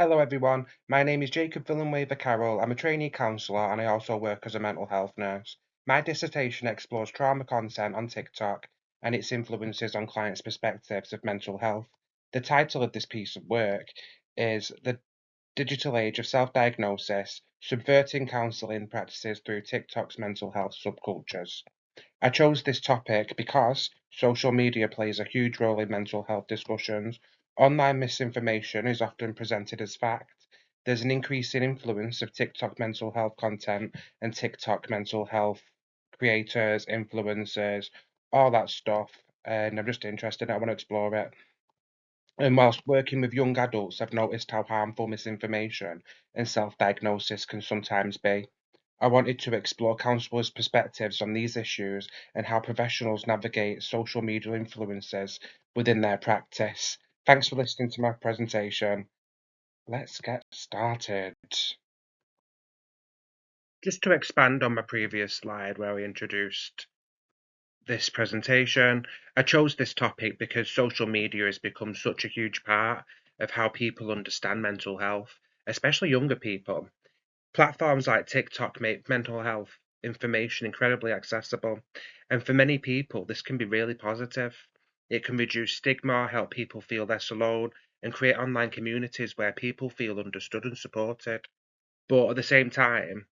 Hello everyone, my name is Jacob Villanueva Carroll. I'm a trainee counsellor and I also work as a mental health nurse. My dissertation explores trauma content on TikTok and its influences on clients' perspectives of mental health. The title of this piece of work is The Digital Age of Self-Diagnosis, Subverting Counselling Practices Through TikTok's Mental Health Subcultures. I chose this topic because social media plays a huge role in mental health discussions. Online misinformation is often presented as fact. There's an increasing influence of TikTok mental health content and TikTok mental health creators, influencers, all that stuff. And I'm just interested, I want to explore it. And whilst working with young adults, I've noticed how harmful misinformation and self diagnosis can sometimes be. I wanted to explore counsellors' perspectives on these issues and how professionals navigate social media influences within their practice. Thanks for listening to my presentation. Let's get started. Just to expand on my previous slide where I introduced this presentation, I chose this topic because social media has become such a huge part of how people understand mental health, especially younger people. Platforms like TikTok make mental health information incredibly accessible, and for many people, this can be really positive. It can reduce stigma, help people feel less alone, and create online communities where people feel understood and supported. But at the same time,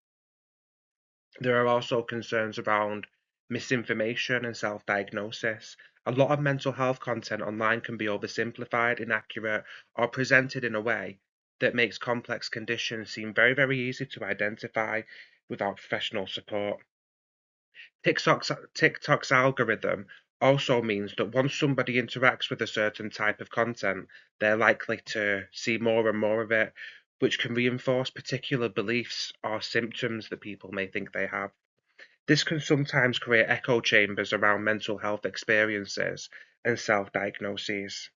there are also concerns around misinformation and self diagnosis. A lot of mental health content online can be oversimplified, inaccurate, or presented in a way that makes complex conditions seem very, very easy to identify without professional support. TikTok's algorithm also means that once somebody interacts with a certain type of content, they're likely to see more and more of it, which can reinforce particular beliefs or symptoms that people may think they have. This can sometimes create echo chambers around mental health experiences and self diagnoses.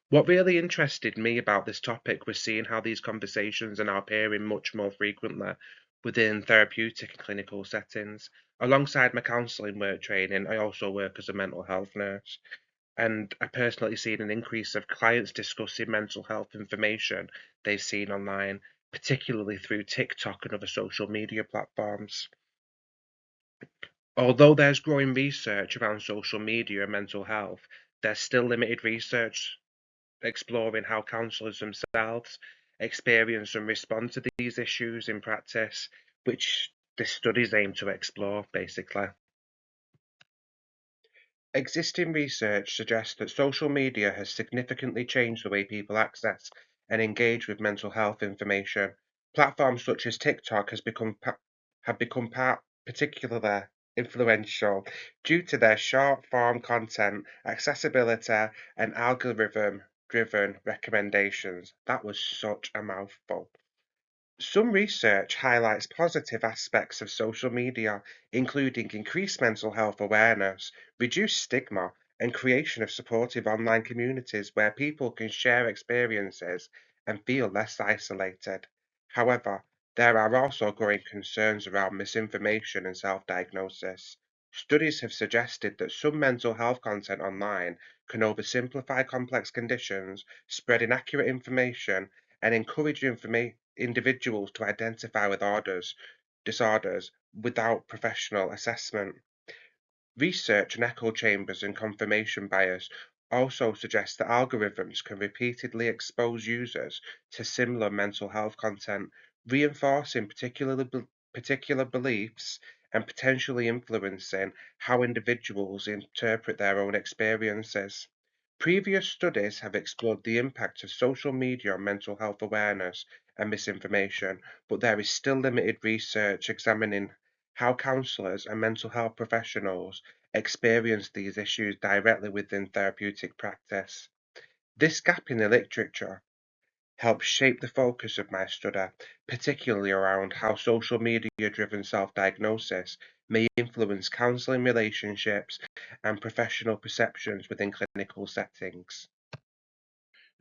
What really interested me about this topic was seeing how these conversations are now appearing much more frequently within therapeutic and clinical settings. Alongside my counselling work training, I also work as a mental health nurse, and I personally seen an increase of clients discussing mental health information they've seen online, particularly through TikTok and other social media platforms. Although there's growing research around social media and mental health, there's still limited research exploring how counsellors themselves experience and respond to these issues in practice, which the studies aim to explore, basically. Existing research suggests that social media has significantly changed the way people access and engage with mental health information. Platforms such as TikTok have become particularly influential due to their short form content, accessibility, and algorithm driven recommendations. That was such a mouthful. Some research highlights positive aspects of social media, including increased mental health awareness, reduced stigma, and creation of supportive online communities where people can share experiences and feel less isolated. However, there are also growing concerns around misinformation and self diagnosis. Studies have suggested that some mental health content online can oversimplify complex conditions, spread inaccurate information, and encourage individuals to identify with disorders without professional assessment. Research on echo chambers and confirmation bias also suggests that algorithms can repeatedly expose users to similar mental health content, reinforcing particular beliefs and potentially influencing how individuals interpret their own experiences. Previous studies have explored the impact of social media on mental health awareness and misinformation, but there is still limited research examining how counsellors and mental health professionals experience these issues directly within therapeutic practice. This gap in the literature helped shape the focus of my study, particularly around how social media driven self diagnosis may influence counselling relationships and professional perceptions within clinical settings.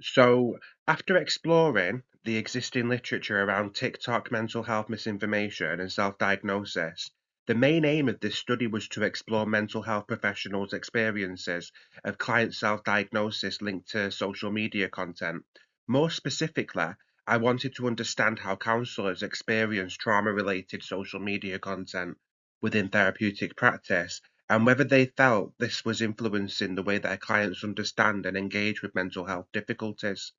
So, after exploring the existing literature around TikTok mental health misinformation and self diagnosis, the main aim of this study was to explore mental health professionals' experiences of client self diagnosis linked to social media content. More specifically, I wanted to understand how counsellors experience trauma-related social media content within therapeutic practice and whether they felt this was influencing the way their clients understand and engage with mental health difficulties.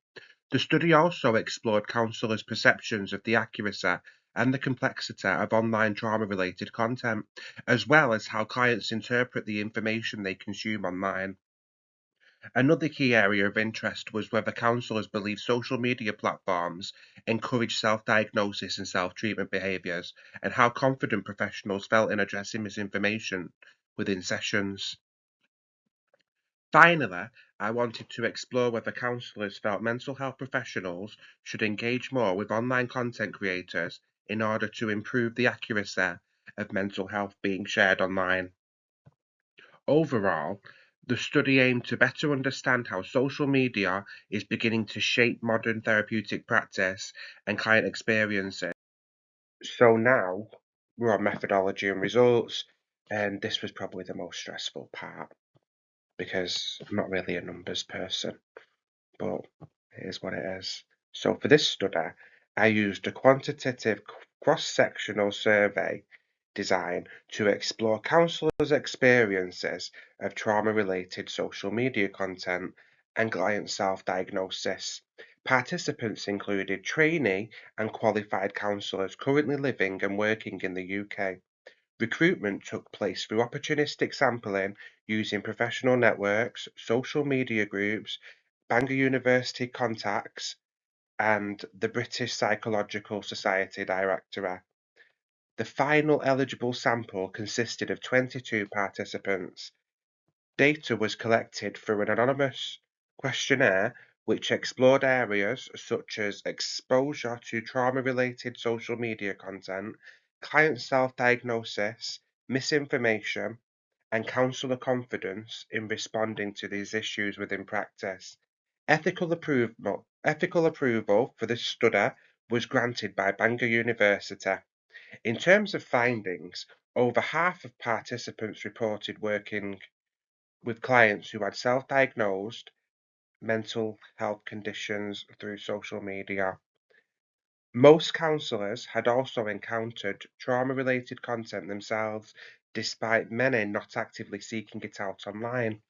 The study also explored counsellors' perceptions of the accuracy and the complexity of online trauma-related content, as well as how clients interpret the information they consume online. Another key area of interest was whether counsellors believe social media platforms encourage self-diagnosis and self-treatment behaviours, and how confident professionals felt in addressing misinformation within sessions. Finally, I wanted to explore whether counsellors felt mental health professionals should engage more with online content creators in order to improve the accuracy of mental health being shared online. Overall, the study aimed to better understand how social media is beginning to shape modern therapeutic practice and client experiences. So now we're on methodology and results, and this was probably the most stressful part because I'm not really a numbers person, but it is what it is. So for this study, I used a quantitative cross-sectional survey design to explore counsellors' experiences of trauma-related social media content and client self-diagnosis. Participants included trainee and qualified counsellors currently living and working in the UK. Recruitment took place through opportunistic sampling using professional networks, social media groups, Bangor University contacts, and the British Psychological Society Directorate. The final eligible sample consisted of 22 participants. Data was collected through an anonymous questionnaire which explored areas such as exposure to trauma-related social media content, client self-diagnosis, misinformation, and counsellor confidence in responding to these issues within practice. Ethical approval for this study was granted by Bangor University. In terms of findings, over half of participants reported working with clients who had self-diagnosed mental health conditions through social media. Most counsellors had also encountered trauma-related content themselves, despite many not actively seeking it out online.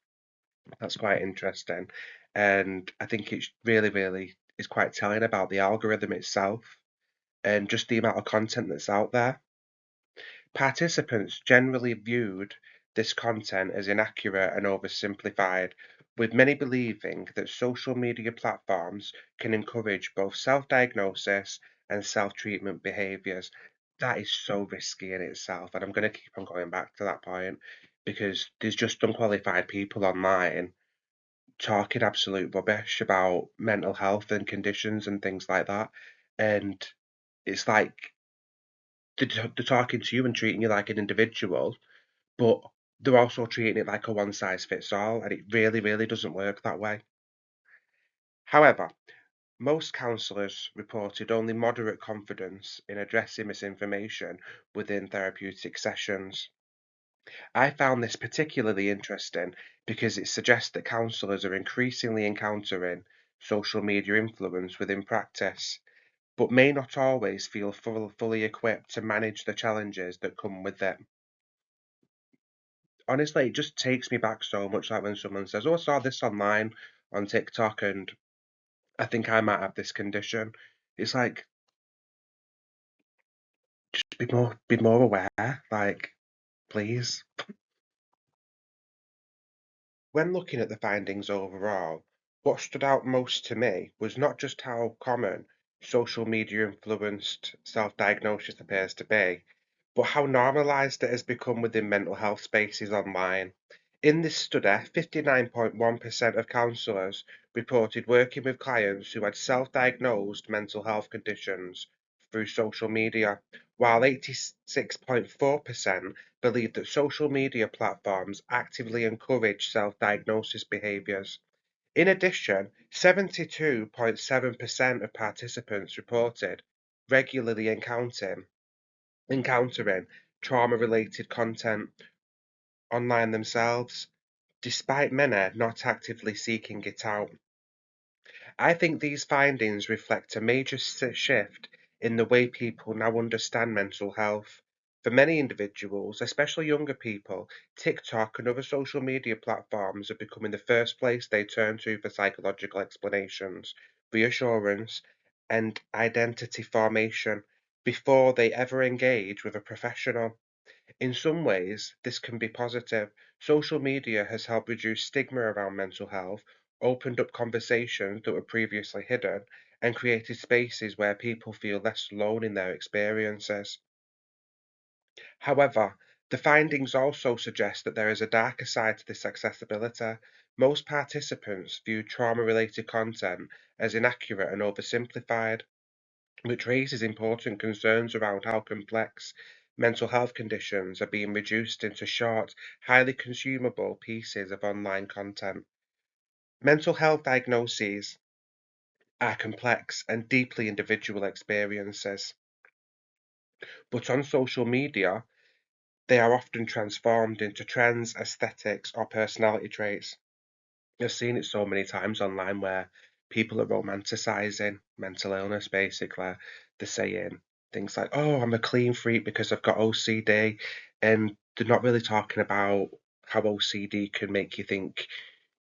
That's quite interesting, and I think it's really is quite telling about the algorithm itself and just the amount of content that's out there. Participants generally viewed this content as inaccurate and oversimplified, with many believing that social media platforms can encourage both self-diagnosis and self-treatment behaviours. That is so risky in itself, and I'm going to keep on going back to that point because there's just unqualified people online talking absolute rubbish about mental health and conditions and things like that. And it's like they're talking to you and treating you like an individual, but they're also treating it like a one size fits all, and it really doesn't work that way. However, most counsellors reported only moderate confidence in addressing misinformation within therapeutic sessions. I found this particularly interesting because it suggests that counsellors are increasingly encountering social media influence within practice, but may not always feel fully equipped to manage the challenges that come with it. Honestly, it just takes me back so much, like when someone says, "Oh, I saw this online on TikTok and I think I might have this condition." It's like, just be more aware, like, please. When looking at the findings overall, what stood out most to me was not just how common social media influenced self-diagnosis appears to be, but how normalised it has become within mental health spaces online. In this study, 59.1% of counsellors reported working with clients who had self-diagnosed mental health conditions through social media, while 86.4% believe that social media platforms actively encourage self-diagnosis behaviours. In addition, 72.7% of participants reported regularly encountering trauma-related content online themselves, despite many not actively seeking it out. I think these findings reflect a major shift in the way people now understand mental health. For many individuals, especially younger people, TikTok and other social media platforms are becoming the first place they turn to for psychological explanations, reassurance, and identity formation before they ever engage with a professional. In some ways, this can be positive. Social media has helped reduce stigma around mental health, opened up conversations that were previously hidden, and created spaces where people feel less alone in their experiences. However, the findings also suggest that there is a darker side to this accessibility. Most participants view trauma related content as inaccurate and oversimplified, which raises important concerns around how complex mental health conditions are being reduced into short, highly consumable pieces of online content. Mental health diagnoses are complex and deeply individual experiences, but on social media, they are often transformed into trends, aesthetics, or personality traits. I've seen it so many times online where people are romanticizing mental illness, basically. They're saying things like, oh, I'm a clean freak because I've got OCD. And they're not really talking about how OCD can make you think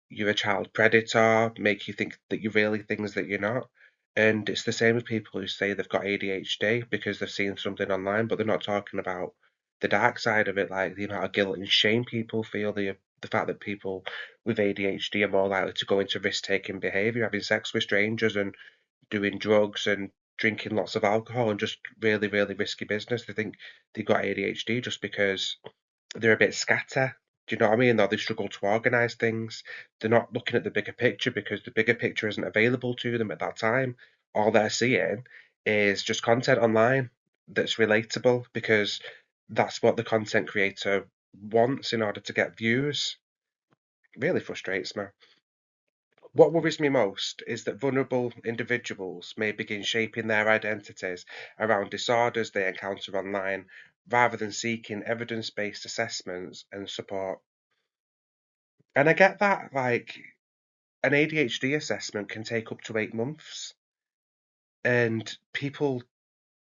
you're a child predator, make you think that you're really things that you're not. And it's the same with people who say they've got ADHD because they've seen something online, but they're not talking about the dark side of it, like the amount of guilt and shame people feel, the fact that people with ADHD are more likely to go into risk-taking behaviour, having sex with strangers and doing drugs and drinking lots of alcohol and just really, really risky business. They think they've got ADHD just because they're a bit scatter. Do you know what I mean? Or they struggle to organise things. They're not looking at the bigger picture because the bigger picture isn't available to them at that time. All they're seeing is just content online that's relatable because that's what the content creator wants in order to get views. Really frustrates me. What worries me most is that vulnerable individuals may begin shaping their identities around disorders they encounter online rather than seeking evidence based assessments and support. And I get that, like, an ADHD assessment can take up to 8 months, and people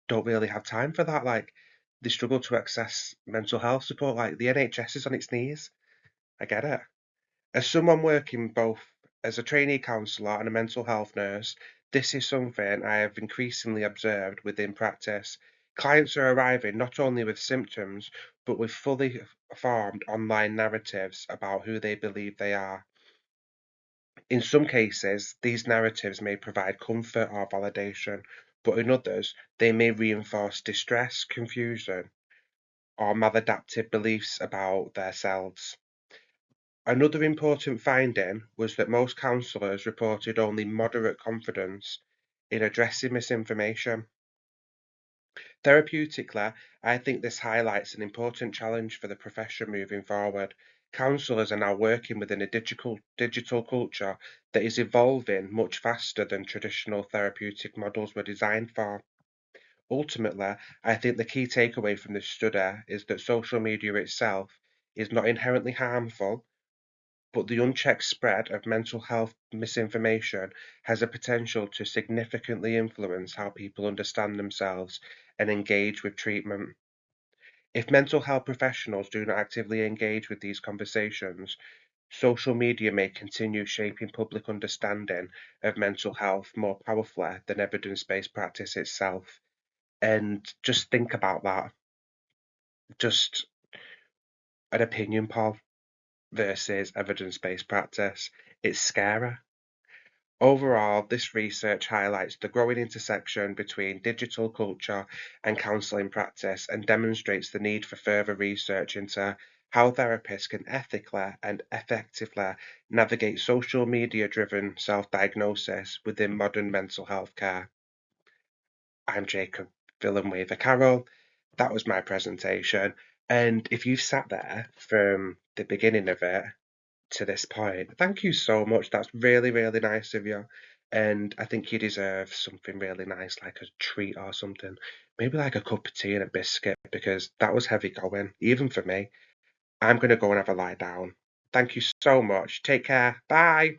don't really have time for that. Like, they struggle to access mental health support. Like, the NHS is on its knees. I get it. As someone working both as a trainee counsellor and a mental health nurse, this is something I have increasingly observed within practice. Clients are arriving not only with symptoms, but with fully formed online narratives about who they believe they are. In some cases, these narratives may provide comfort or validation, but in others, they may reinforce distress, confusion, or maladaptive beliefs about themselves. Another important finding was that most counsellors reported only moderate confidence in addressing misinformation. Therapeutically, I think this highlights an important challenge for the profession moving forward. Counsellors are now working within a digital culture that is evolving much faster than traditional therapeutic models were designed for. Ultimately, I think the key takeaway from this study is that social media itself is not inherently harmful, but the unchecked spread of mental health misinformation has a potential to significantly influence how people understand themselves and engage with treatment. If mental health professionals do not actively engage with these conversations, social media may continue shaping public understanding of mental health more powerfully than evidence based practice itself. And just think about that. Just an opinion poll versus evidence based practice. It's scary. Overall, this research highlights the growing intersection between digital culture and counselling practice and demonstrates the need for further research into how therapists can ethically and effectively navigate social media driven self diagnosis within modern mental health care. I'm Jacob Villanueva Carroll. That was my presentation. And if you've sat there from the beginning of it to this point. Thank you so much. That's really, really nice of you. And I think you deserve something really nice, like a treat or something. Maybe like a cup of tea and a biscuit, because that was heavy going, even for me. I'm going to go and have a lie down. Thank you so much. Take care. Bye.